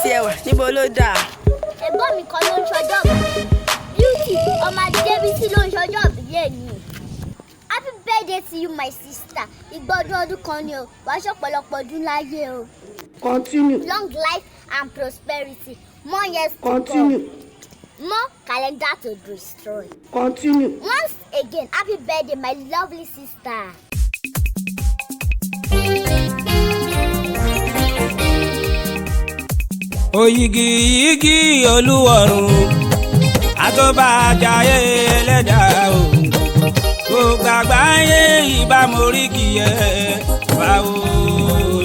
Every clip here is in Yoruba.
tiẹ̀ wà níbo ló dáa. ẹ̀gbọ́n mi kan ló ń ṣọjọ́ bí Beauty ọmọ Adébísí ló ń ṣọjọ́ bí lẹ́nu. Happy birthday to you my sister. Ìgbọ́dún ọdún kan ni o, wàá ṣọ̀pọ̀lọpọ̀ ọdún láyé o. Continue. Long life and prosperity. More years to Continue. come. More calendar to destroy. Continue. Once again, happy birthday my lovely sister. Oyigi yigi Olúwọ̀run àtọ́bàjáyé ẹlẹ́dàá o gbogbo àgbáyé ìbámoríkì ẹ̀ báwo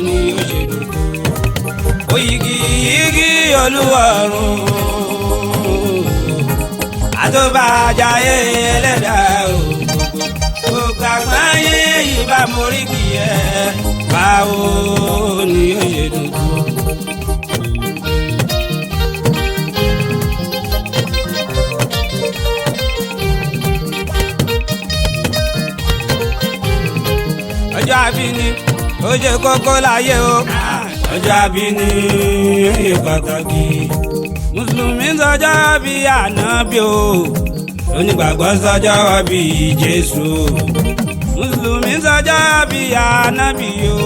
ni ó ṣe dùn. Oyigi yigi Olúwọ̀run àtọ́bàjáyé ẹlẹ́dàá o gbogbo àgbáyé ìbámoríkì ẹ̀ báwo ni ó ṣe dùn. Ọjọ́ àbíní ó ṣe kókó láyé o. Ọjọ́ àbíní ó ṣe pàtàkì. Mùsùlùmí sọjọ́ bí ànábì o. Onígbàgbọ́ sọjọ́ bí Jésù. Mùsùlùmí sọjọ́ bí ànábì o.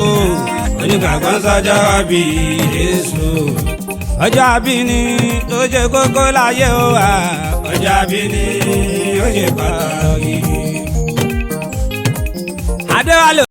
Onígbàgbọ́ sọjọ́ bí Jésù. Ọjọ́ àbíní ó ṣe kókó láyé o. Ọjọ́ àbíní ó ṣe pàtàkì. Adéwálé.